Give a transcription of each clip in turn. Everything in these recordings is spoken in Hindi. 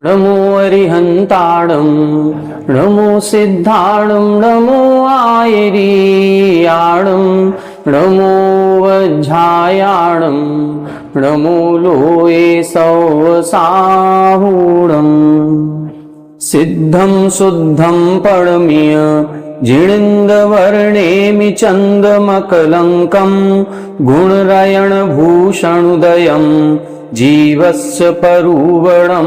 नमो अरिहंताणं नमो सिद्धाणं नमो आयरीयाणं नमो वज्झायाणं नमो लोये सौसाहूणम् सिद्धं शुद्धं परमीय जिणिन्दवर्णेमि चन्दमकलङ्कं गुणरयणभूषणुदयं जीवस्य परुवणं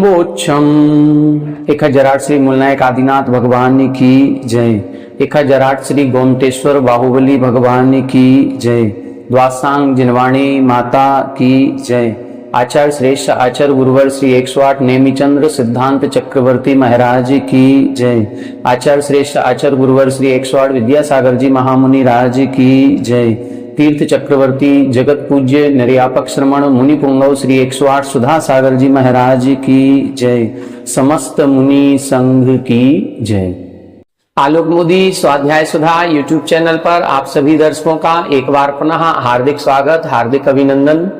वोच्छम्। 1008 श्री मूलनायक आदिनाथ भगवान की जय। 1008 श्री गोमटेश्वर बाहुबली भगवान की जय। द्वासांग जिनवाणी माता की जय। आचार्य श्रेष्ठ आचार्य गुरुवर श्री 108 नेमिचंद्र सिद्धांत चक्रवर्ती महाराज की जय। आचार्य श्रेष्ठ आचार्य गुरुवर श्री 108 विद्यासागर जी महामुनि राज की जय। तीर्थ चक्रवर्ती जगत पूज्य निर्यापक श्रमण मुनि पुंगव श्री 108 सुधा सागर जी महाराज की जय। समस्त मुनि संघ की जय। आलोक मोदी स्वाध्याय सुधा यूट्यूब चैनल पर आप सभी दर्शकों का एक बार पुनः हार्दिक स्वागत, हार्दिक अभिनंदन।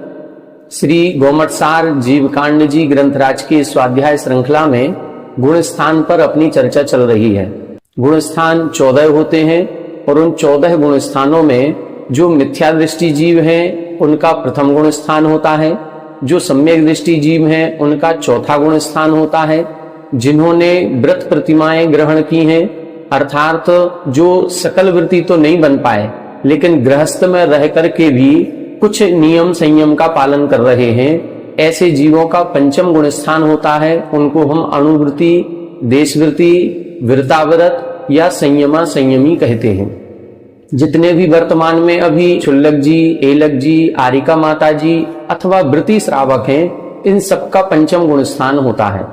श्री गोमटसार जीवकांड जी ग्रंथराज की स्वाध्याय श्रृंखला में गुण स्थान पर अपनी चर्चा चल रही है। गुण स्थान 14 होते हैं और उन 14 गुण स्थानों में जो मिथ्या दृष्टि जीव हैं उनका प्रथम गुण स्थान होता है, जो सम्यक दृष्टि जीव हैं उनका चौथा गुण स्थान होता है, जिन्होंने व्रत प्रतिमाएं ग्रहण की हैं अर्थात जो सकल वृत्ति तो नहीं बन पाए लेकिन गृहस्थ में रह करके भी कुछ नियम संयम का पालन कर रहे हैं, ऐसे जीवों का पंचम गुण स्थान होता है। उनको हम अणुवृत्ति, देशवृत्ति, वृताव्रत या संयमा संयमी कहते हैं। जितने भी वर्तमान में अभी क्षुल्लक जी, एलक जी, आरिका माता जी अथवा वृत्ति श्रावक हैं, इन सबका पंचम गुण स्थान होता है।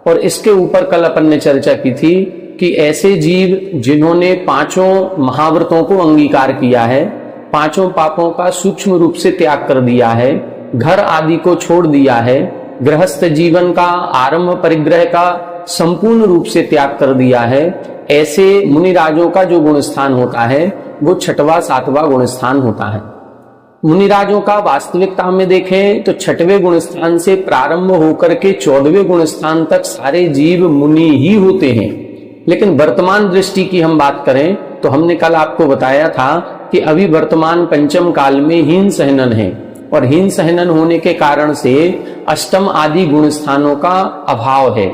और इसके ऊपर कल अपन ने चर्चा की थी कि ऐसे जीव जिन्होंने पांचों महाव्रतों को अंगीकार किया है, पांचों पापों का सूक्ष्म रूप से त्याग कर दिया है, घर आदि को छोड़ दिया है, गृहस्थ जीवन का आरंभ परिग्रह का संपूर्ण रूप से त्याग कर दिया है, ऐसे मुनिराजों का जो गुण स्थान होता है वो छठवां सातवां गुण स्थान होता है। मुनिराजों का वास्तविकता में देखें तो छठवें गुण स्थान से प्रारंभ होकर के 14वें गुण स्थान तक सारे जीव मुनि ही होते हैं। लेकिन वर्तमान दृष्टि की हम बात करें तो हमने कल आपको बताया था कि अभी वर्तमान पंचम काल में हीन सहनन है और हीन सहनन होने के कारण से अष्टम आदि गुण स्थानों का अभाव है।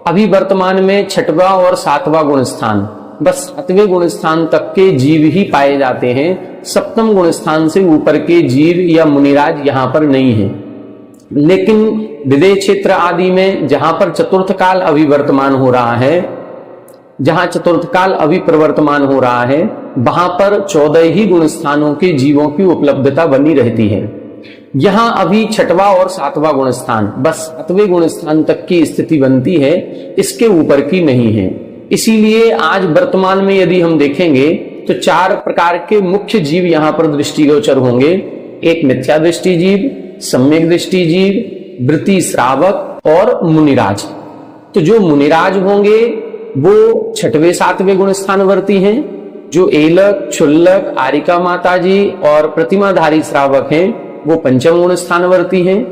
अभी वर्तमान में छठवां और सातवां गुण स्थान, बस 7वें गुण स्थान तक के जीव ही पाए जाते हैं। सप्तम गुण स्थान से ऊपर के जीव या मुनिराज यहाँ पर नहीं है। लेकिन विदेश क्षेत्र आदि में जहां पर चतुर्थ काल अभी वर्तमान हो रहा है, जहां चतुर्थ काल अभी प्रवर्तमान हो रहा है, वहां पर 14 ही गुण स्थानों के जीवों की उपलब्धता बनी रहती है। यहां अभी छठवां और सातवां गुण स्थान, बस 7वें गुण स्थान तक की स्थिति बनती है, इसके ऊपर की नहीं है। इसीलिए आज वर्तमान में यदि हम देखेंगे तो 4 प्रकार के मुख्य जीव यहां पर दृष्टिगोचर होंगे। एक मिथ्या दृष्टि जीव, सम्यक दृष्टि जीव, वृत्ति श्रावक और मुनिराज। तो जो मुनिराज होंगे वो छठवें सातवें गुण स्थानवर्ती हैं। जो एलक, क्षुल्लक, आरिका माता जी और प्रतिमाधारी श्रावक हैं वो पंचम गुण स्थानवर्ती हैं।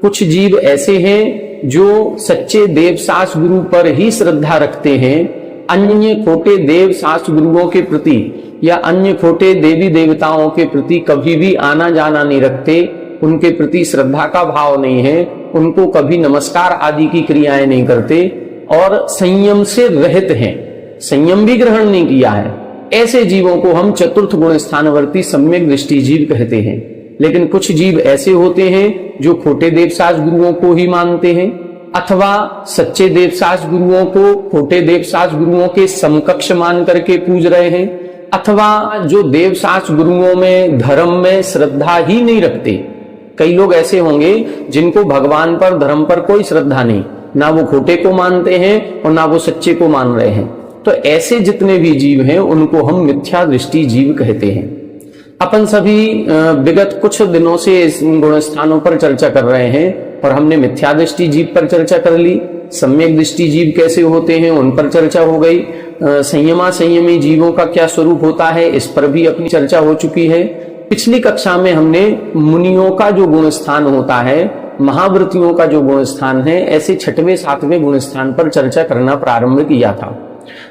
कुछ जीव ऐसे हैं जो सच्चे देव शास्त्र गुरु पर ही श्रद्धा रखते हैं, अन्य खोटे देव शास्त्र गुरुओं के प्रति या अन्य खोटे देवी देवताओं के प्रति कभी भी आना जाना नहीं रखते, उनके प्रति श्रद्धा का भाव नहीं है, उनको कभी नमस्कार आदि की क्रियाएं नहीं करते और संयम से रहित हैं, संयम भी ग्रहण नहीं किया है। ऐसे जीवों को हम चतुर्थ गुण स्थानवर्ती सम्यक दृष्टि जीव कहते हैं। लेकिन कुछ जीव ऐसे होते हैं जो खोटे देवशास्त्र गुरुओं को ही मानते हैं अथवा सच्चे देवशास्त्र गुरुओं को खोटे देवशास्त्र गुरुओं के समकक्ष मान करके पूज रहे हैं, अथवा जो देवशास्त्र गुरुओं में धर्म में श्रद्धा ही नहीं रखते। कई लोग ऐसे होंगे जिनको भगवान पर धर्म पर कोई श्रद्धा नहीं, ना वो खोटे को मानते हैं और ना वो सच्चे को मान रहे हैं। तो ऐसे जितने भी जीव हैं उनको हम मिथ्या दृष्टि जीव कहते हैं। अपन सभी विगत कुछ दिनों से इस गुण स्थानों पर चर्चा कर रहे हैं और हमने मिथ्या दृष्टि जीव पर चर्चा कर ली, सम्यक दृष्टि जीव कैसे होते हैं उन पर चर्चा हो गई, संयमा संयमी जीवों का क्या स्वरूप होता है इस पर भी अपनी चर्चा हो चुकी है। पिछली कक्षा में हमने मुनियों का जो गुण स्थान होता है, महाव्रतियों का जो गुण स्थान है, ऐसे छठवें सातवें गुण स्थान पर चर्चा करना प्रारंभ किया था।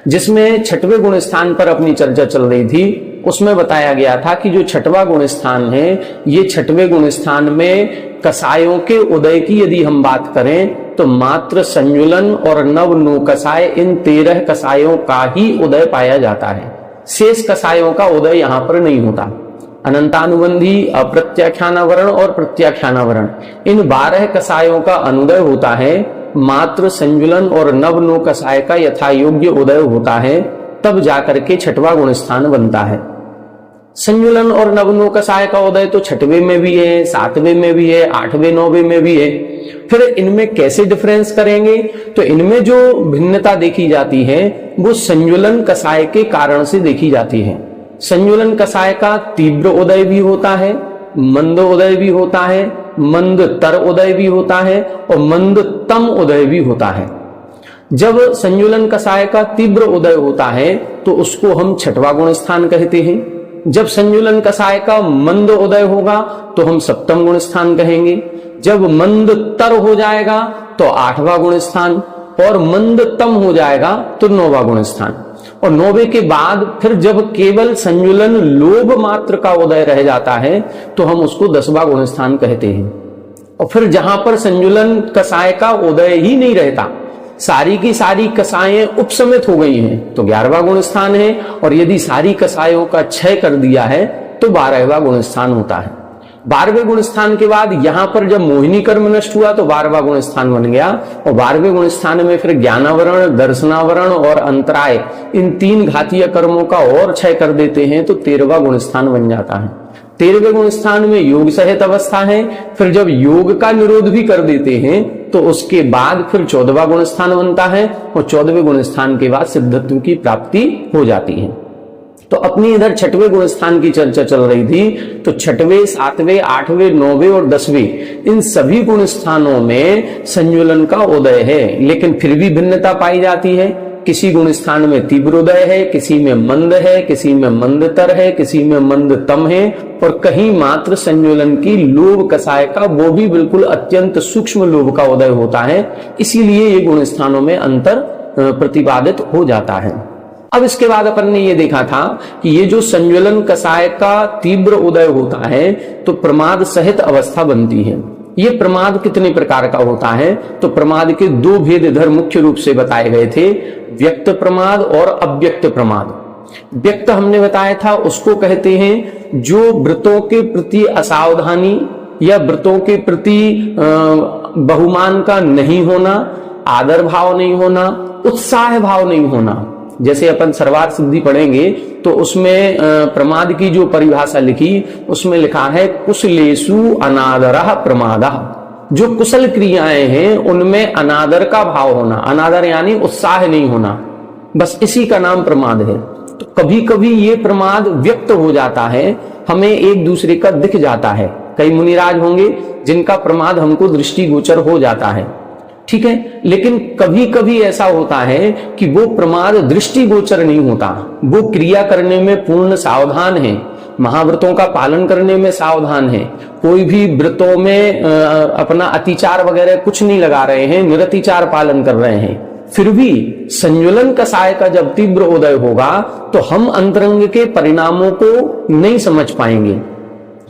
जिसमें छठवें गुण स्थान पर अपनी चर्चा चल रही थी, उसमें बताया गया था कि जो छठवां गुण स्थान है, ये छठवें गुण स्थान में कसायों के उदय की यदि हम बात करें तो मात्र संजुलन और नव नो कसाय, इन 13 कसायों का ही उदय पाया जाता है। शेष कसायों का उदय यहाँ पर नहीं होता। अनंतानुबंधी, अप्रत्याख्यानावरण और प्रत्याख्यानावरण, इन 12 कसायों का अनुदय होता है। मात्र संजुलन और नव नो कसाय का यथा योग्य उदय होता है, तब जाकर के छठवां गुण स्थान बनता है। संजुलन और नवनो कसाय का उदय तो छठवें में भी है, सातवें में भी है, आठवें नौवें में भी है। फिर इनमें कैसे डिफरेंस करेंगे? तो इनमें जो भिन्नता देखी जाती है वो संजुलन कसाय के कारण से देखी जाती है। संजुलन कसाय का तीव्र उदय भी होता है, मंद उदय भी होता है, मंद तर उदय भी होता है और मंद तम उदय भी होता है। जब संजुलन कसाय का तीव्र उदय होता है तो उसको हम छठवां गुण स्थान कहते हैं। जब संजुलन कसाय का मंद उदय होगा तो हम सप्तम गुण स्थान कहेंगे। जब मंद तर हो जाएगा तो आठवां गुण स्थान, और मंद तम हो जाएगा तो नौवां गुण स्थान। और नौवे के बाद फिर जब केवल संजुलन लोभ मात्र का उदय रह जाता है तो हम उसको 10वां गुण स्थान कहते हैं। और फिर जहां पर संजुलन कसाय का उदय ही नहीं रहता, सारी की सारी कसाएं उपसमित हो गई हैं, तो 11वां गुण स्थान है। और यदि सारी कसायों का क्षय कर दिया है तो 12वां गुण स्थान होता है। 12वें गुण स्थान के बाद यहां पर जब मोहिनी कर्म नष्ट हुआ तो 12वां गुण स्थान बन गया। और 12वें गुण स्थान में फिर ज्ञानावरण, दर्शनावरण और अंतराय, इन 3 घातीय कर्मों का और क्षय कर देते हैं तो 13वां गुण स्थान बन जाता है। 13वें गुण स्थान में योग सहित अवस्था है। फिर जब योग का निरोध भी कर देते हैं तो उसके बाद फिर 14वां गुण स्थान बनता है। और 14वें गुण स्थान के बाद सिद्धत्व की प्राप्ति हो जाती है। तो अपनी इधर छठवें गुण स्थान की चर्चा चल रही थी, तो छठवें, सातवें, आठवें, नौवें और 10वें, इन सभी गुण स्थानों में संजुलन का उदय है। लेकिन फिर भी भिन्नता पाई जाती है। किसी गुण स्थान में तीव्र उदय है, किसी में मंद है, किसी में मंदतर है, किसी में मंदतम है, और कहीं मात्र संजुलन की लोभ कसाय का, वो भी बिल्कुल अत्यंत सूक्ष्म लोभ का उदय होता है। इसीलिए ये गुण स्थानों में अंतर प्रतिपादित हो जाता है। अब इसके बाद अपन ने ये देखा था कि ये जो संज्वलन कसाय का तीव्र उदय होता है तो प्रमाद सहित अवस्था बनती है। ये प्रमाद कितने प्रकार का होता है? तो प्रमाद के 2 भेद इधर मुख्य रूप से बताए गए थे, व्यक्त प्रमाद और अव्यक्त प्रमाद। व्यक्त हमने बताया था, उसको कहते हैं जो व्रतों के प्रति असावधानी या व्रतों के प्रति बहुमान का नहीं होना, आदर भाव नहीं होना, उत्साह भाव नहीं होना। जैसे अपन सर्वार्थ सिद्धि पढ़ेंगे तो उसमें प्रमाद की जो परिभाषा लिखी, उसमें लिखा है कुशलेषु अनादरः प्रमादः। जो कुशल क्रियाएं हैं उनमें अनादर का भाव होना, अनादर यानी उत्साह नहीं होना, बस इसी का नाम प्रमाद है। तो कभी कभी ये प्रमाद व्यक्त हो जाता है, हमें एक दूसरे का दिख जाता है। कई मुनिराज होंगे जिनका प्रमाद हमको दृष्टिगोचर हो जाता है, ठीक है। लेकिन कभी कभी ऐसा होता है कि वो प्रमाद दृष्टिगोचर नहीं होता, वो क्रिया करने में पूर्ण सावधान है, महाव्रतों का पालन करने में सावधान है, कोई भी व्रतों में अपना अतिचार वगैरह कुछ नहीं लगा रहे हैं, निरतिचार पालन कर रहे हैं। फिर भी संज्वलन कसाय का जब तीव्र उदय होगा तो हम अंतरंग के परिणामों को नहीं समझ पाएंगे।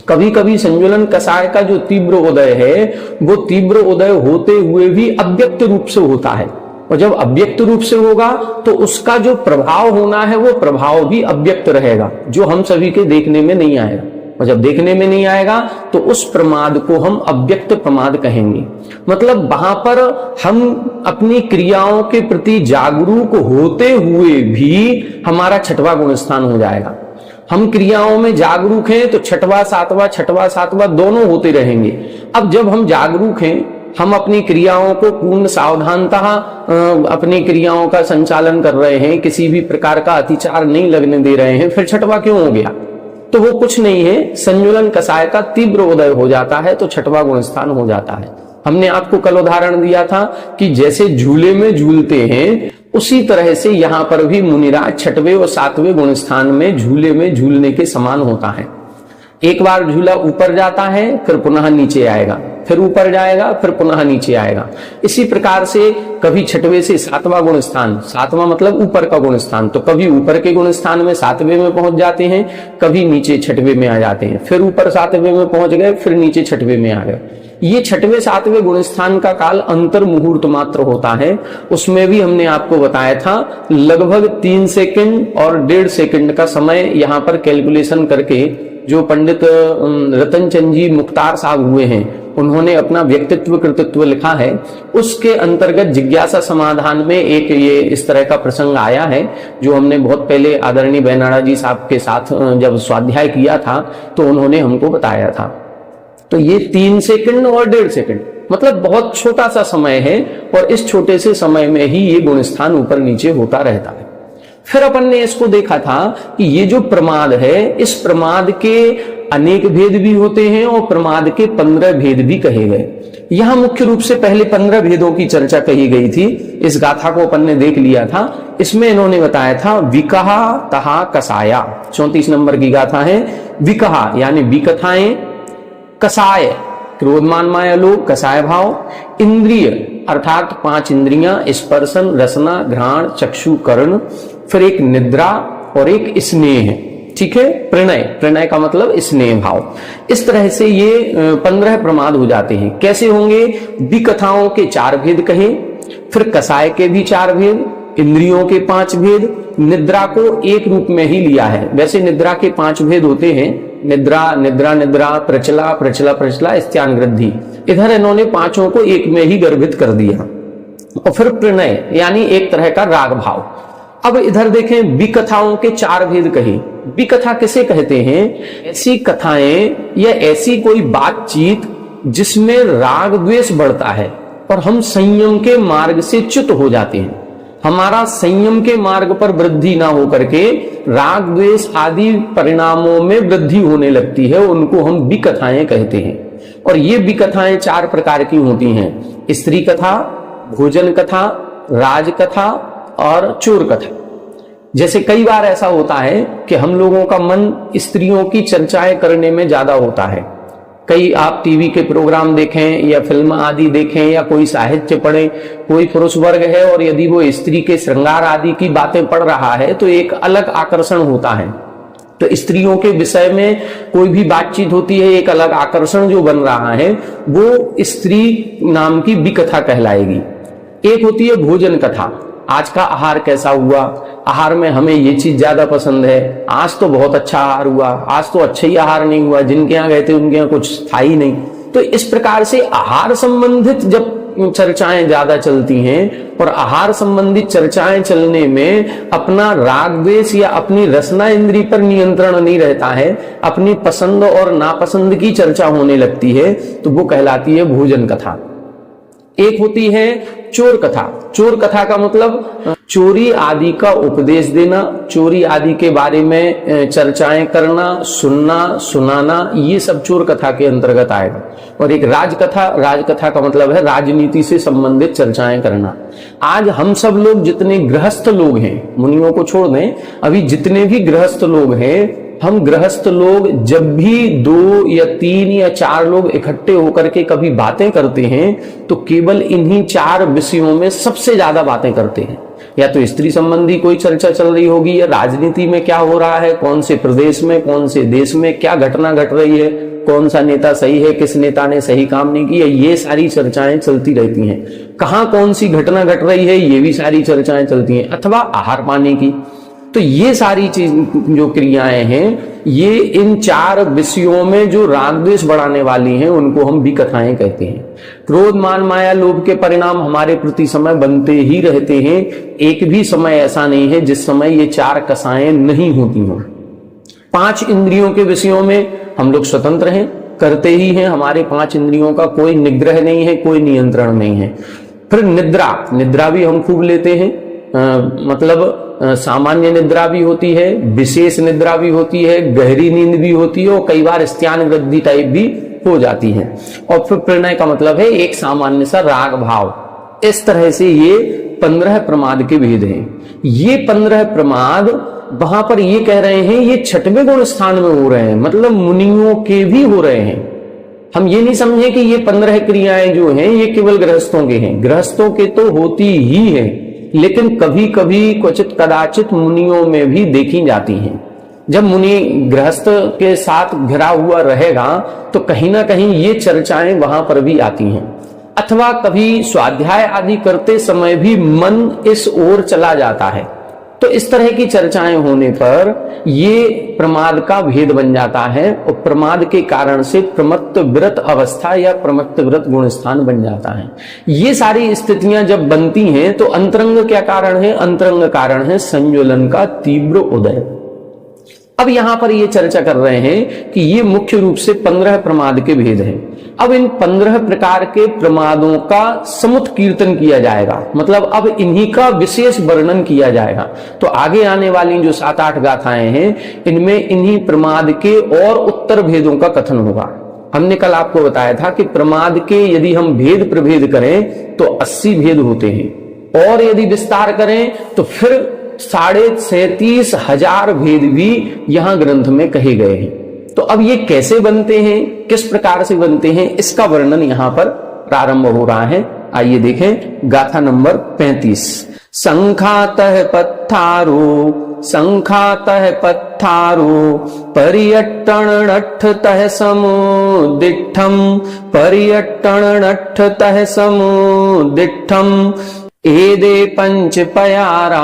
कभी कभी संज्वलन कसाय का जो तीव्र उदय है वो तीव्र उदय होते हुए भी अव्यक्त रूप से होता है, और जब अव्यक्त रूप से होगा तो उसका जो प्रभाव होना है वो प्रभाव भी अव्यक्त रहेगा, जो हम सभी के देखने में नहीं आएगा। और जब देखने में नहीं आएगा तो उस प्रमाद को हम अव्यक्त प्रमाद कहेंगे। मतलब वहां पर हम अपनी क्रियाओं के प्रति जागरूक होते हुए भी हमारा छठवां गुण स्थान हो जाएगा। हम क्रियाओं में जागरूक हैं तो छठवां सातवां दोनों होते रहेंगे। अब जब हम जागरूक हैं, हम अपनी क्रियाओं को पूर्ण सावधानता अपनी क्रियाओं का संचालन कर रहे हैं, किसी भी प्रकार का अतिचार नहीं लगने दे रहे हैं, फिर छठवां क्यों हो गया? तो वो कुछ नहीं है, संज्वलन कसाय का तीव्र उदय हो जाता है तो छठवां गुण स्थान हो जाता है। हमने आपको कल उदाहरण दिया था कि जैसे झूले में झूलते हैं उसी तरह से यहाँ पर भी मुनिराज छठवें और सातवें गुण स्थान में झूले में झूलने के समान होता है। एक बार झूला ऊपर जाता है फिर पुनः नीचे आएगा, फिर ऊपर जाएगा, फिर पुनः नीचे आएगा। इसी प्रकार से कभी छठवें से सातवां गुण स्थान, सातवां मतलब ऊपर का गुण स्थान, तो कभी ऊपर के गुण स्थान में सातवें में पहुंच जाते हैं, कभी नीचे छठवें में आ जाते हैं, फिर ऊपर सातवें में पहुंच गए, फिर नीचे छठवें में आ गए। ये छठवें सातवें गुण स्थान का काल अंतर मुहूर्त मात्र होता है। उसमें भी हमने आपको बताया था लगभग 3 सेकंड और 1.5 सेकंड का समय यहाँ पर कैलकुलेशन करके जो पंडित रतन चंद जी मुख्तार साहब हुए हैं, उन्होंने अपना व्यक्तित्व कृतित्व लिखा है। उसके अंतर्गत जिज्ञासा समाधान में एक ये इस तरह का प्रसंग आया है, जो हमने बहुत पहले आदरणीय बैनाड़ा जी साहब के साथ जब स्वाध्याय किया था तो उन्होंने हमको बताया था। तो ये 3 सेकंड और 1.5 सेकंड मतलब बहुत छोटा सा समय है, और इस छोटे से समय में ही ये गुण स्थान ऊपर नीचे होता रहता है। फिर अपन ने इसको देखा था कि ये जो प्रमाद है, इस प्रमाद के अनेक भेद भी होते हैं और प्रमाद के 15 भेद भी कहे गए। यहां मुख्य रूप से पहले 15 भेदों की चर्चा कही गई थी। इस गाथा को अपन ने देख लिया था। इसमें इन्होंने बताया था विकहा तहा कसाया, 34 नंबर की गाथा है। विकहा यानी विकथाएं, कसाय क्रोधमान माया लोभ, कसाय भाव, इंद्रिय अर्थात 5 इंद्रियां, स्पर्शन, रसना, घ्राण, चक्षु, कर्ण, फिर एक निद्रा और एक स्नेह, ठीक है, प्रणय, प्रणय का मतलब स्नेह भाव। इस तरह से ये 15 प्रमाद हो जाते हैं। कैसे होंगे? विकथाओं के 4 भेद कहे, फिर कसाय के भी 4 भेद, इंद्रियों के 5 भेद, निद्रा को एक रूप में ही लिया है। वैसे निद्रा के 5 भेद होते हैं, निद्रा, निद्रा निद्रा, प्रचला प्रचला प्रचला, स्त्यान वृद्धि। इधर इन्होंने 5 को एक में ही गर्भित कर दिया। और फिर प्रणय यानी एक तरह का राग भाव। अब इधर देखें, विकथाओं के 4 भेद कहे। विकथा किसे कहते हैं? ऐसी कथाएं या ऐसी कोई बातचीत जिसमें राग द्वेष बढ़ता है और हम संयम के मार्ग से च्युत हो जाते हैं। हमारा संयम के मार्ग पर वृद्धि ना हो करके राग द्वेष आदि परिणामों में वृद्धि होने लगती है, उनको हम विकथाएं कहते हैं। और ये विकथाएं 4 प्रकार की होती हैं: स्त्री कथा, भोजन कथा, राज कथा और चोर कथा। जैसे कई बार ऐसा होता है कि हम लोगों का मन स्त्रियों की चर्चाएं करने में ज्यादा होता है। कई आप टीवी के प्रोग्राम देखें या फिल्म आदि देखें या कोई साहित्य पढ़ें, कोई पुरुष वर्ग है और यदि वो स्त्री के श्रृंगार आदि की बातें पढ़ रहा है तो एक अलग आकर्षण होता है। तो स्त्रियों के विषय में कोई भी बातचीत होती है, एक अलग आकर्षण जो बन रहा है वो स्त्री नाम की विकथा कहलाएगी। एक होती है भोजन कथा, आज का आहार कैसा हुआ, आहार में हमें ये चीज ज्यादा पसंद है, आज तो बहुत अच्छा आहार हुआ, आज तो अच्छा ही आहार नहीं हुआ, जिनके यहाँ गए थे उनके यहाँ कुछ था ही नहीं। तो इस प्रकार से आहार संबंधित जब चर्चाएं ज्यादा चलती हैं और आहार संबंधित चर्चाएं चलने में अपना राग द्वेष या अपनी रसना इंद्री पर नियंत्रण नहीं रहता है, अपनी पसंद और नापसंद की चर्चा होने लगती है, तो वो कहलाती है भोजन कथा। एक होती है चोर कथा। चोर कथा का मतलब चोरी आदि का उपदेश देना, चोरी आदि के बारे में चर्चाएं करना, सुनना, सुनाना, ये सब चोर कथा के अंतर्गत आएगा। और एक राजकथा, राजकथा का मतलब है राजनीति से संबंधित चर्चाएं करना। आज हम सब लोग जितने गृहस्थ लोग हैं, मुनियों को छोड़ दें, अभी जितने भी गृहस्थ लोग हैं, हम गृहस्थ लोग जब भी 2 या 3 या 4 लोग इकट्ठे होकर के कभी बातें करते हैं तो केवल इन्हीं 4 विषयों में सबसे ज्यादा बातें करते हैं। या तो स्त्री संबंधी कोई चर्चा चल रही होगी, या राजनीति में क्या हो रहा है, कौन से प्रदेश में, कौन से देश में क्या घटना घट रही है, कौन सा नेता सही है, किस नेता ने सही काम नहीं किया, ये सारी चर्चाएं चलती रहती हैं। कहाँ कौन सी घटना घट रही है, ये भी सारी चर्चाएं चलती हैं। अथवा आहार पानी की। तो ये सारी चीज जो क्रियाएं हैं, ये इन 4 विषयों में जो राग द्वेष बढ़ाने वाली हैं उनको हम विकथाएं कहते हैं। क्रोध मान माया लोभ के परिणाम हमारे प्रति समय बनते ही रहते हैं। एक भी समय ऐसा नहीं है जिस समय ये 4 कसाएं नहीं होती हों। 5 इंद्रियों के विषयों में हम लोग स्वतंत्र हैं, करते ही हैं। हमारे 5 इंद्रियों का कोई निग्रह नहीं है, कोई नियंत्रण नहीं है। फिर निद्रा, निद्रा भी हम खूब लेते हैं। मतलब सामान्य निद्रा भी होती है, विशेष निद्रा भी होती है, गहरी नींद भी होती है और कई बार स्त्यान वृद्धि टाइप भी हो जाती है। और फिर प्रणय का मतलब है एक सामान्य सा राग भाव। इस तरह से ये 15 प्रमाद के भेद हैं। ये 15 प्रमाद वहां पर ये कह रहे हैं ये 6वें गुण स्थान में हो रहे हैं, मतलब मुनियों के भी हो रहे हैं। हम ये नहीं समझे कि ये 15 क्रियाएं जो हैं ये केवल गृहस्थों के हैं, गृहस्थों के तो होती ही है, लेकिन कभी कभी क्वचित कदाचित मुनियों में भी देखी जाती हैं। जब मुनि गृहस्थ के साथ घिरा हुआ रहेगा तो कहीं ना कहीं ये चर्चाएं वहां पर भी आती हैं, अथवा कभी स्वाध्याय आदि करते समय भी मन इस ओर चला जाता है, तो इस तरह की चर्चाएं होने पर ये प्रमाद का भेद बन जाता है और प्रमाद के कारण से प्रमत्त व्रत अवस्था या प्रमत्त व्रत गुण स्थान बन जाता है। ये सारी स्थितियां जब बनती हैं तो अंतरंग क्या कारण है? अंतरंग कारण है संज्वलन का तीव्र उदय। अब यहां पर ये चर्चा कर रहे हैं कि ये मुख्य रूप से 15 प्रमाद के भेद हैं। अब इन 15 प्रकार के प्रमादों का समुत कीर्तन किया जाएगा, मतलब अब इन्हीं का विशेष वर्णन किया जाएगा। तो आगे आने वाली जो 7-8 गाथाएं हैं इनमें इन्हीं प्रमाद के और उत्तर भेदों का कथन होगा। हमने कल आपको बताया था कि प्रमाद के यदि हम भेद प्रभेद करें तो 80 भेद होते हैं, और यदि विस्तार करें तो फिर 37,500 भेद भी यहां ग्रंथ में कहे गए हैं। तो अब ये कैसे बनते हैं, किस प्रकार से बनते हैं, इसका वर्णन यहां पर प्रारंभ हो रहा है। आइए देखें गाथा नंबर 35। संखातः पत्थारो पर्यट्टणठतः समुदिट्ठम् एदे पंच पयारा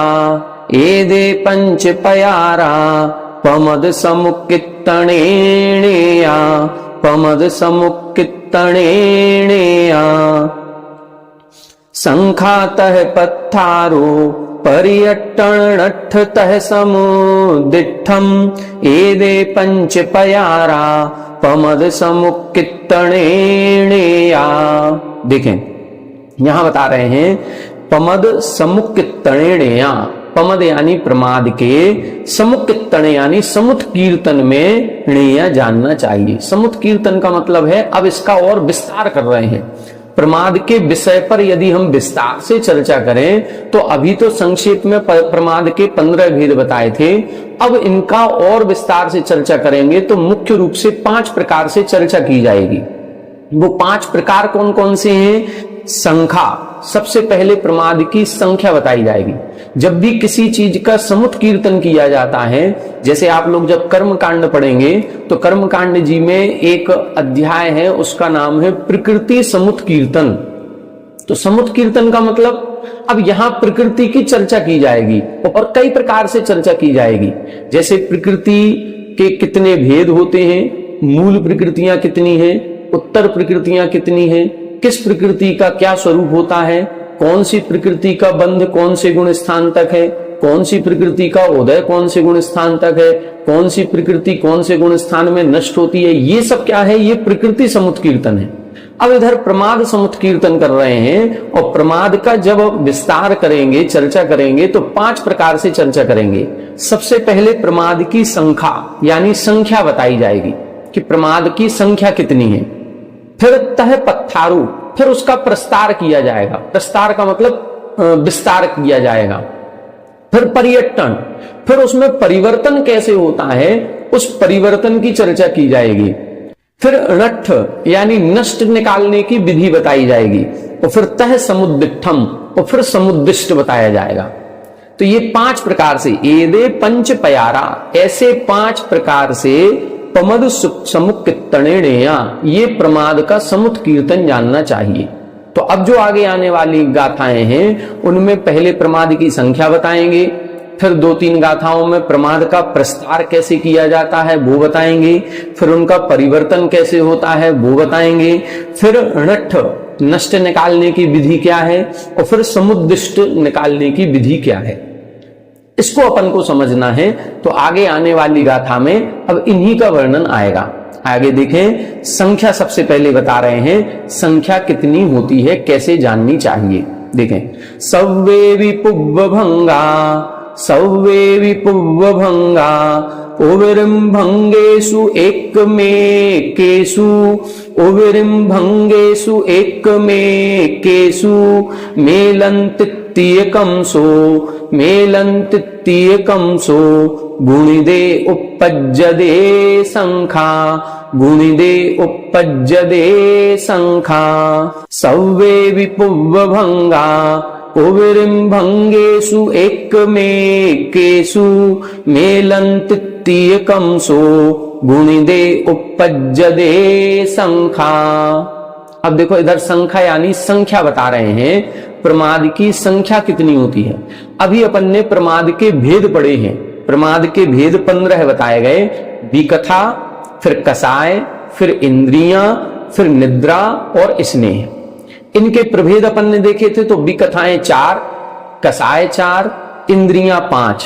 पमद समुक्कित्तणेणया संखातः पत्थारो पर्यट्टणठतः समुदिट्ठम् एदे पंच पयारा पमद समुक्कित्तणेणया। देखें यहां बता रहे हैं पमद समुक्कित्तणेणया, पमद यानी प्रमाद के, समुक्कित्तण यानी समुत कीर्तन में णेया जानना चाहिए। समुत कीर्तन का मतलब है, अब इसका और विस्तार कर रहे हैं। प्रमाद के विषय पर यदि हम विस्तार से चर्चा करें तो अभी तो संक्षेप में प्रमाद के 15 भेद बताए थे, अब इनका और विस्तार से चर्चा करेंगे तो मुख्य रूप से 5 प्रकार से चर्चा की जाएगी। वो 5 प्रकार कौन कौन से हैं? संख्या, सबसे पहले प्रमाद की संख्या बताई जाएगी। जब भी किसी चीज का समुत कीर्तन किया जाता है, जैसे आप लोग जब कर्म कांड पढ़ेंगे तो कर्म कांड जी में एक अध्याय है, उसका नाम है प्रकृति समुत कीर्तन। तो समुत कीर्तन का मतलब, अब यहां प्रकृति की चर्चा की जाएगी और कई प्रकार से चर्चा की जाएगी। जैसे प्रकृति के कितने भेद होते हैं, मूल प्रकृतियां कितनी हैं, उत्तर प्रकृतियां कितनी हैं, किस प्रकृति का क्या स्वरूप होता है, कौन सी प्रकृति का बंध कौन से गुण स्थान तक है, कौन सी प्रकृति का उदय कौन से गुण स्थान तक है, कौन सी प्रकृति कौन से गुण स्थान में नष्ट होती है, ये सब क्या है? ये प्रकृति समुत कीर्तन है। अब इधर प्रमाद समुत कीर्तन कर रहे हैं, और प्रमाद का जब विस्तार करेंगे, चर्चा करेंगे तो 5 प्रकार से चर्चा करेंगे। सबसे पहले प्रमाद की संख्या यानी संख्या बताई जाएगी कि प्रमाद की संख्या कितनी है। फिर तह पत्थारू, फिर उसका प्रस्तार किया जाएगा। प्रस्तार का मतलब विस्तार किया जाएगा। फिर पर्यटन, फिर उसमें परिवर्तन कैसे होता है उस परिवर्तन की चर्चा की जाएगी। फिर णट्ठ यानी नष्ट निकालने की विधि बताई जाएगी, और फिर तह समुद्दिष्टम, और फिर समुद्दिष्ट बताया जाएगा। तो ये 5 प्रकार से, एदे पंच पयारा, ऐसे 5 प्रकार से पमद समुक्कित्तणेणया, ये प्रमाद का समुत कीर्तन जानना चाहिए। तो अब जो आगे आने वाली गाथाएं हैं उनमें पहले प्रमाद की संख्या बताएंगे, फिर 2-3 गाथाओं में प्रमाद का प्रस्तार कैसे किया जाता है वो बताएंगे, फिर उनका परिवर्तन कैसे होता है वो बताएंगे, फिर णट्ठ नष्ट निकालने की विधि क्या है, और फिर समुद्दिष्ट निकालने की विधि क्या है। इसको अपन को समझना है। तो आगे आने वाली गाथा में अब इन्हीं का वर्णन आएगा। आगे देखें, संख्या सबसे पहले बता रहे हैं, संख्या कितनी होती है, कैसे जाननी चाहिए। देखें, सव्वे विपुव्वभंगा उविरिम्भंगेषु एकमेकेषु मेलन्तित्तमानः तृतीयकं सो मेलं तृतीयकं सो गुणिदे उपपज्यते संखा गुणिदे उपपज्यते संखा सव्वे विपुव्वभंगा उविरिं भंगेषु एकमेकेषु मेलं तृतीयकं सो गुणिदे उपपज्यते संखा। अब देखो इधर संख्या यानी संख्या बता रहे हैं, प्रमाद की संख्या कितनी होती है। अभी अपन ने प्रमाद के भेद पढ़े हैं, प्रमाद के भेद 15 बताए गए, विकथा, फिर कसाय, फिर इंद्रियां, फिर निद्रा और स्नेह। इनके प्रभेद अपन ने देखे थे, तो विकथाएं 4, कसाय 4, इंद्रियां 5,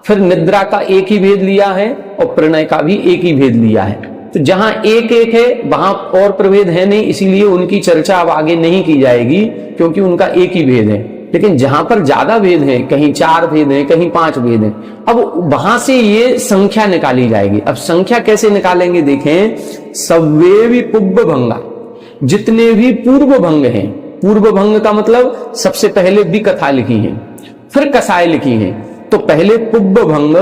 फिर निद्रा का एक ही भेद लिया है और प्रणय का भी एक ही भेद लिया है। तो जहां एक एक है वहां और प्रभेद है नहीं, इसीलिए उनकी चर्चा अब आगे नहीं की जाएगी, क्योंकि उनका एक ही भेद है। लेकिन जहां पर ज्यादा भेद है, कहीं 4 भेद है, कहीं 5 भेद है, अब वहां से ये संख्या निकाली जाएगी। अब संख्या कैसे निकालेंगे देखें, सव्वे विपुव्व भंगा, जितने भी पूर्व भंग हैं, पूर्व भंग का मतलब सबसे पहले विकथा लिखी है, फिर कसाय लिखी है, तो पहले पुव्व भंग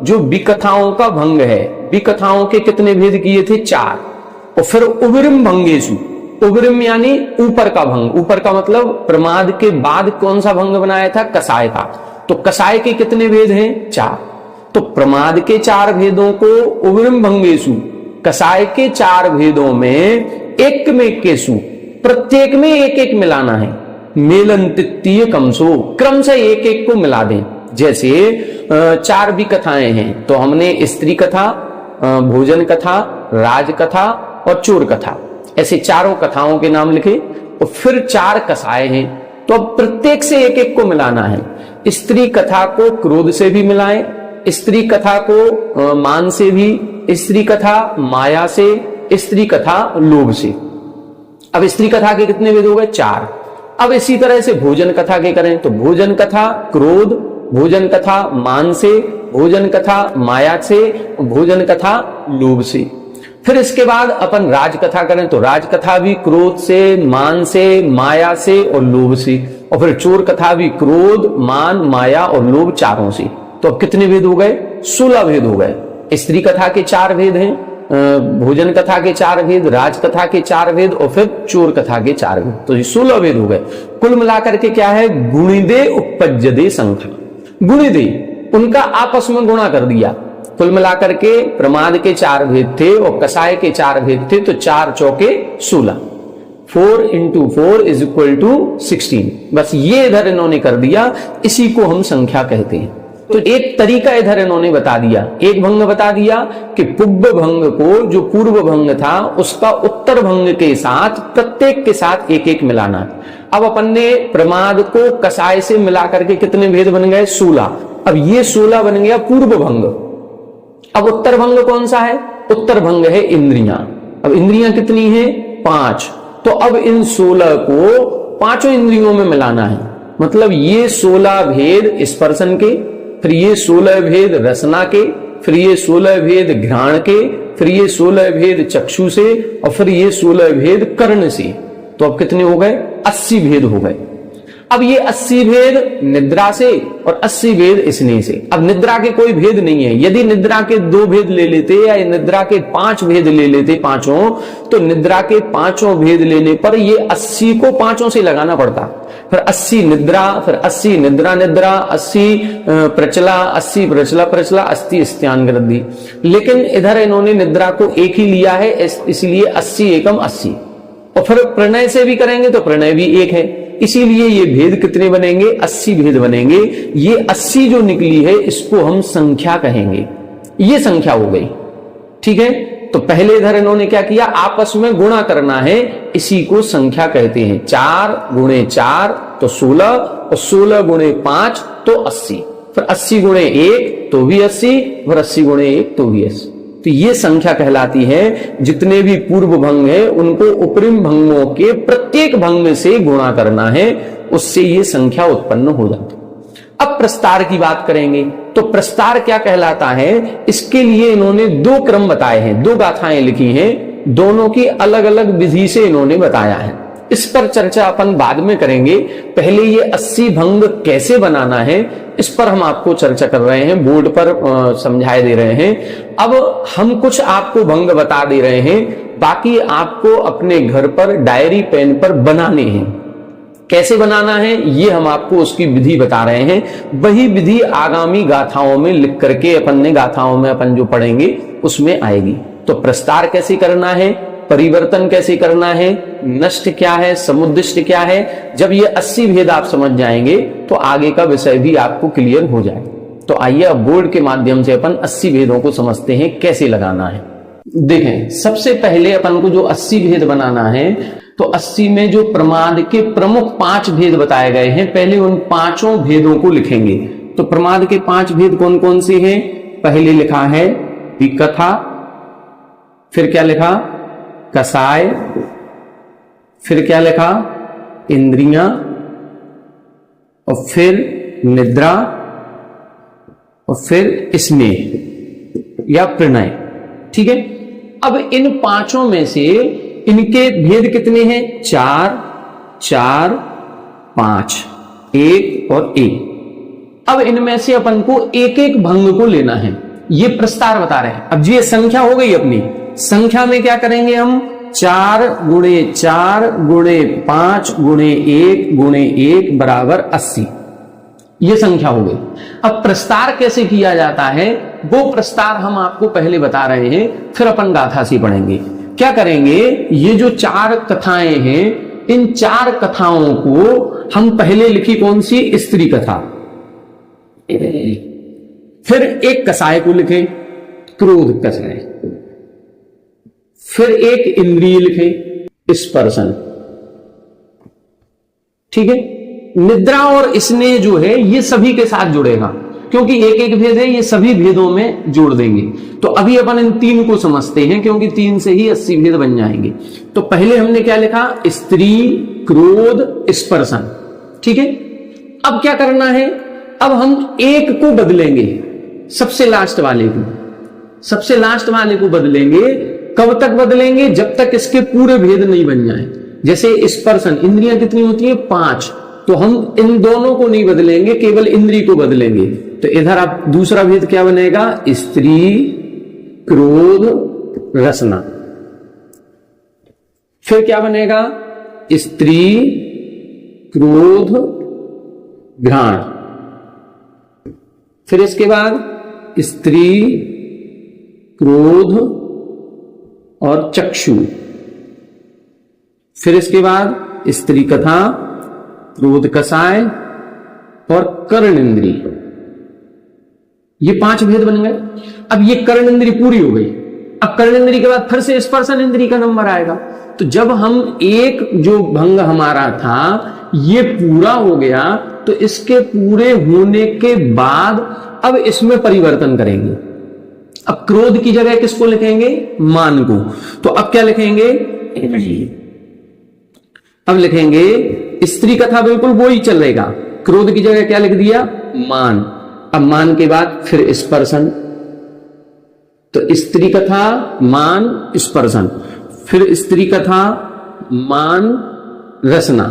जो विकथाओं का भंग है, विकथाओं के कितने भेद किए थे 4, और फिर उविरिम भंगेशु, उविरिम यानी ऊपर का भंग, ऊपर का मतलब प्रमाद के बाद कौन सा भंग बनाया था, कसाय का, तो कसाय के कितने भेद हैं 4, तो प्रमाद के 4 भेदों को उविरिम भंगेशु, कसाय के 4 भेदों में एक में केसु, प्रत्येक में एक एक मिलाना है, मेलन तृतीय कमसो, क्रम से एक एक को मिला दें। जैसे 4 भी कथाएं हैं, तो हमने स्त्री कथा, भोजन कथा, राज कथा और चोर कथा, ऐसे चारों कथाओं के नाम लिखे, और फिर 4 कसाए हैं, तो अब प्रत्येक से एक एक को मिलाना है। स्त्री कथा को क्रोध से भी मिलाएं, स्त्री कथा को मान से भी, स्त्री कथा माया से, स्त्री कथा लोभ से। अब स्त्री कथा के कितने भेद हो गए 4। अब इसी तरह से भोजन कथा के करें, तो भोजन कथा क्रोध, भोजन कथा मान से, भोजन कथा माया से, भोजन कथा लोभ से। फिर इसके बाद अपन राज कथा करें, तो राज कथा भी क्रोध से, मान से, माया से और लोभ से, और फिर चोर कथा भी क्रोध, मान, माया और लोभ चारों से। तो अब कितने भेद हो गए 16 भेद हो गए। स्त्री कथा के 4 भेद हैं, भोजन कथा के 4 भेद, राज कथा के 4 भेद और फिर चोर कथा के 4 भेद, तो ये 16 भेद हो गए। कुल मिलाकर के क्या है, गुणिदे उपपज्यते संख्या, गुणिदे उनका आपस में गुणा कर दिया। कुल मिलाकर के प्रमाद के 4 भेद थे और कसाय के 4 भेद थे, तो 4 चौके 16, 4 × 4 = 16। बस ये इधर इन्होंने कर दिया, इसी को हम संख्या कहते हैं। तो एक तरीका इधर इन्होंने बता दिया, एक भंग बता दिया कि पुव्व भंग को, जो पूर्व भंग था उसका उत्तर भंग के साथ, प्रत्येक के साथ एक एक मिलाना। अब अपन ने प्रमाद को कसाय से मिलाकर के कितने भेद बन गए 16। अब ये 16 बन गया पूर्व भंग। अब उत्तर भंग कौन सा है, उत्तर भंग है इंद्रियां। अब इंद्रियां कितनी है 5, तो अब इन 16 को पांचों इंद्रियों में मिलाना है। मतलब ये 16 भेद स्पर्शन के, फिर ये 16 भेद रसना के, फिर ये 16 भेद घ्राण के, फिर ये 16 भेद चक्षु से, और फिर ये 16 भेद कर्ण से। तो अब कितने हो गए 80 भेद हो गए। अब ये 80 भेद निद्रा से और 80 भेद स्नेह से। अब निद्रा के कोई भेद नहीं है, यदि निद्रा के 2 भेद ले लेते या निद्रा के 5 भेद ले लेते पांचों, तो निद्रा के 5 भेद लेने पर ये 80 को 5 से लगाना पड़ता, फिर 80 निद्रा, फिर 80 निद्रा निद्रा, 80 प्रचला, 80 प्रचला प्रचला, 80 स्त्यान वृद्धि। लेकिन इधर इन्होंने निद्रा को एक ही लिया है, इसलिए 80 एकम 80। और फिर प्रणय से भी करेंगे तो प्रणय भी एक है, इसीलिए ये भेद कितने बनेंगे 80 भेद बनेंगे। ये 80 जो निकली है इसको हम संख्या कहेंगे, ये संख्या हो गई। ठीक है, तो पहले इधर इन्होंने क्या किया, आपस में गुणा करना है, इसी को संख्या कहते हैं। 4 × 4 तो 16, और 16 × 5 तो 80, फिर 80 × 1 तो भी 80, फिर 80 × 1 तो भी 80। तो ये संख्या कहलाती है। जितने भी पूर्व भंग है उनको उपरिम भंगों के प्रत्येक भंग से गुणा करना है, उससे ये संख्या उत्पन्न हो जाती। अब प्रस्तार की बात करेंगे, तो प्रस्तार क्या कहलाता है, इसके लिए इन्होंने 2 क्रम बताए हैं, 2 गाथाएं लिखी हैं, दोनों की अलग अलग विधि से इन्होंने बताया है। इस पर चर्चा अपन बाद में करेंगे। पहले ये 80 भंग कैसे बनाना है इस पर हम आपको चर्चा कर रहे हैं, बोर्ड पर समझाए दे रहे हैं। अब हम कुछ आपको भंग बता दे रहे हैं, बाकी आपको अपने घर पर डायरी पेन पर बनाने हैं। कैसे बनाना है ये हम आपको उसकी विधि बता रहे हैं। वही विधि आगामी गाथाओं में लिख करके अपन ने गाथाओं में अपन जो पढ़ेंगे उसमें आएगी। तो प्रस्तार कैसे करना है, परिवर्तन कैसे करना है, नष्ट क्या है, समुद्दिष्ट क्या है, जब ये 80 भेद आप समझ जाएंगे तो आगे का विषय भी आपको क्लियर हो जाए। तो आइए अब बोर्ड के माध्यम से अपन 80 भेदों को समझते हैं कैसे लगाना है। देखें, सबसे पहले अपन को जो 80 भेद बनाना है तो 80 में जो प्रमाद के प्रमुख 5 भेद बताए गए हैं, पहले उन 5 भेदों को लिखेंगे। तो प्रमाद के 5 भेद कौन कौन से हैं? पहले लिखा है विकथा, फिर क्या लिखा? कसाय, फिर क्या लिखा? इंद्रियां, और फिर निद्रा, और फिर स्नेह या प्रणय। ठीक है। अब इन 5 में से इनके भेद कितने हैं? 4, 4, 5, 1 और 1। अब इनमें से अपन को एक एक भंग को लेना है, ये प्रस्तार बता रहे हैं। अब ये संख्या हो गई अपनी। संख्या में क्या करेंगे हम? 4 गुणे 4 गुणे 5 गुणे 1 गुणे 1 बराबर 80, ये संख्या हो गई। अब प्रस्तार कैसे किया जाता है वो प्रस्तार हम आपको पहले बता रहे हैं, फिर अपन गाथा से पढ़ेंगे। क्या करेंगे? ये जो 4 कथाएं हैं, इन 4 कथाओं को हम पहले लिखी कौन सी? स्त्री कथा। फिर एक कसाय को लिखे, क्रोध कसाय। फिर एक इंद्रिय लिखे, स्पर्शन। ठीक है। निद्रा और स्नेह जो है ये सभी के साथ जुड़ेगा, क्योंकि एक एक भेद है, ये सभी भेदों में जोड़ देंगे। तो अभी अपन इन 3 को समझते हैं, क्योंकि 3 से ही 80 भेद बन जाएंगे। तो पहले हमने क्या लिखा? स्त्री, क्रोध, स्पर्शन। ठीक है। अब क्या करना है? अब हम एक को बदलेंगे, सबसे लास्ट वाले को, सबसे लास्ट वाले को बदलेंगे। कब तक बदलेंगे? जब तक इसके पूरे भेद नहीं बन जाए। जैसे स्पर्शन, इंद्रियां कितनी होती है? 5। तो हम इन दोनों को नहीं बदलेंगे, केवल इंद्री को बदलेंगे। तो इधर आप दूसरा भेद क्या बनेगा? स्त्री, क्रोध, रसना। फिर क्या बनेगा? स्त्री, क्रोध, घ्राण। फिर इसके बाद स्त्री, क्रोध और चक्षु। फिर इसके बाद स्त्री कथा, क्रोध कसाय और कर्ण इंद्री। ये 5 भेद बन गए। अब ये कर्ण इंद्री पूरी हो गई। अब कर्ण इंद्री के बाद फिर से स्पर्शन इंद्री का नंबर आएगा। तो जब हम एक जो भंग हमारा था ये पूरा हो गया, तो इसके पूरे होने के बाद अब इसमें परिवर्तन करेंगे। अब क्रोध की जगह किसको लिखेंगे? मान को। तो अब क्या लिखेंगे? अब लिखेंगे स्त्री कथा, बिल्कुल वो ही चलेगा। क्रोध की जगह क्या लिख दिया? मान। अब मान के बाद फिर स्पर्शन। तो स्त्री कथा, मान, स्पर्शन। फिर स्त्री कथा, मान, रसना।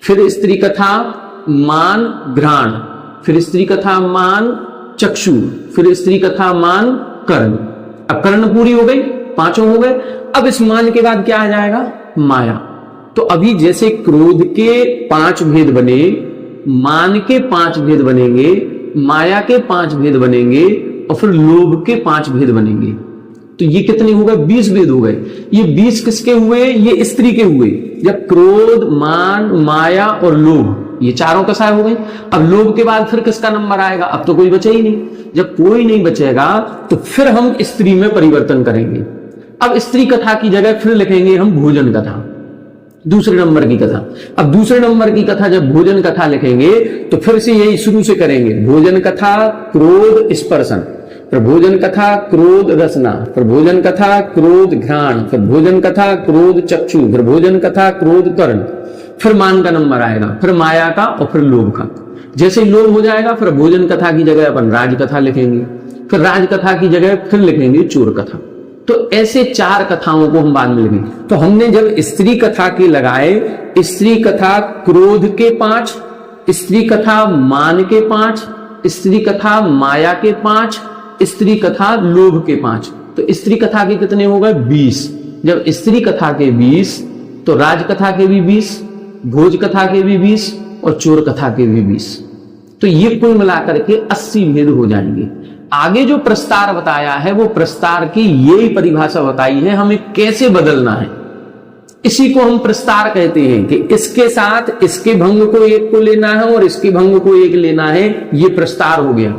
फिर स्त्री कथा, मान, घ्राण। फिर स्त्री कथा, मान, चक्षु। फिर स्त्री कथा, मान, कर्ण। अब कर्ण पूरी हो गई, 5 हो गए। अब इस मान के बाद क्या आ जाएगा? माया। तो अभी जैसे क्रोध के 5 भेद बने, मान के 5 भेद बनेंगे, माया के 5 भेद बनेंगे, और फिर लोभ के 5 भेद बनेंगे। तो ये कितने हो गए? 20 भेद हो गए। ये 20 किसके हुए? ये स्त्री के हुए। जब क्रोध, मान, माया और लोभ, ये चारों कसाय हो गए। अब लोभ के बाद फिर किसका नंबर आएगा? अब तो कोई बचा ही नहीं। जब कोई नहीं बचेगा तो फिर हम स्त्री में परिवर्तन करेंगे। अब स्त्री कथा की जगह फिर लिखेंगे हम भोजन कथा, दूसरे नंबर की कथा। अब दूसरे नंबर की कथा जब भोजन कथा लिखेंगे तो फिर से यही शुरू से करेंगे। भोजन कथा, क्रोध, स्पर्शन। फिर भोजन कथा, क्रोध, रसना। फिर भोजन कथा, क्रोध, घ्राण। फिर भोजन कथा, क्रोध, चक्षु। फिर भोजन कथा, क्रोध, कर्ण। फिर मान का नंबर आएगा, फिर माया का, और फिर लोभ का। जैसे ही लोभ हो जाएगा फिर भोजन कथा की जगह अपन राज कथा लिखेंगे। फिर राज कथा की जगह फिर लिखेंगे चोर कथा। तो ऐसे 4 कथाओं को हम बाद में लिखेंगे। तो हमने जब स्त्री कथा के लगाए, स्त्री कथा क्रोध के 5, स्त्री कथा मान के 5, स्त्री कथा माया के 5, स्त्री कथा लोभ के 5, तो स्त्री कथा के कितने हो गए? 20। जब स्त्री कथा के 20 तो राज कथा के भी 20, भोज कथा के भी 20 और चोर कथा के भी 20। तो ये कुल मिलाकर के 80 भेद हो जाएंगे। आगे जो प्रस्तार बताया है वो प्रस्तार की यही परिभाषा बताई है हमें कैसे बदलना है। इसी को हम प्रस्तार कहते हैं कि इसके साथ इसके भंग को एक को लेना है और इसके भंग को एक लेना है, ये प्रस्तार हो गया।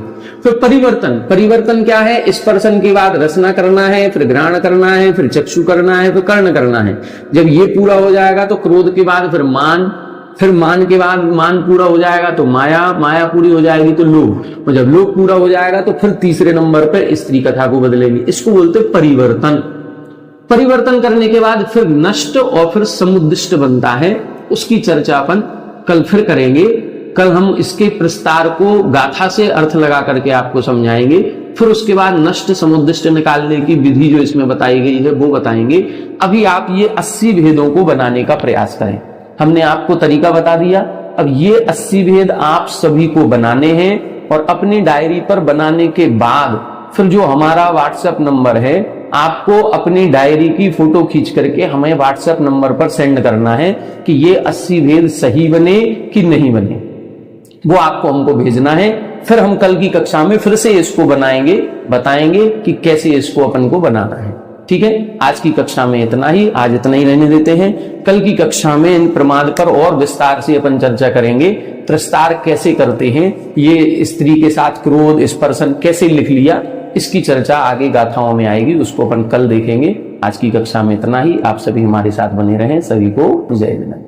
फिर परिवर्तन, परिवर्तन क्या है? स्पर्शन के बाद रसना करना है, फिर घ्राण करना है, फिर चक्षु करना है, फिर कर्ण करना है। जब ये पूरा हो जाएगा तो क्रोध के बाद फिर मान, फिर मान के बाद मान पूरा हो जाएगा तो माया, माया पूरी हो जाएगी तो लोभ, और जब लोभ पूरा हो जाएगा तो फिर तीसरे नंबर पर स्त्री कथा को बदलेंगे। इसको बोलते परिवर्तन। परिवर्तन करने के बाद फिर नष्ट और फिर समुद्दिष्ट बनता है, उसकी चर्चा अपन कल फिर करेंगे। कल हम इसके प्रस्तार को गाथा से अर्थ लगा करके आपको समझाएंगे, फिर उसके बाद नष्ट समुद्दिष्ट निकालने की विधि जो इसमें बताई गई है वो बताएंगे। अभी आप ये 80 भेदों को बनाने का प्रयास करें। हमने आपको तरीका बता दिया, अब ये 80 भेद आप सभी को बनाने हैं और अपनी डायरी पर बनाने के बाद फिर जो हमारा व्हाट्सएप नंबर है, आपको अपनी डायरी की फोटो खींच करके हमें व्हाट्सएप नंबर पर सेंड करना है कि ये 80 भेद सही बने कि नहीं बने, वो आपको हमको भेजना है। फिर हम कल की कक्षा में फिर से इसको बनाएंगे, बताएंगे कि कैसे इसको अपन को बनाना है। ठीक है, आज की कक्षा में इतना ही, आज इतना ही रहने देते हैं। कल की कक्षा में इन प्रमाद पर और विस्तार से अपन चर्चा करेंगे। प्रस्तार कैसे करते हैं, ये स्त्री के साथ क्रोध स्पर्शन कैसे लिख लिया, इसकी चर्चा आगे गाथाओं में आएगी, उसको अपन कल देखेंगे। आज की कक्षा में इतना ही। आप सभी हमारे साथ बने रहें। सभी को जय विनय।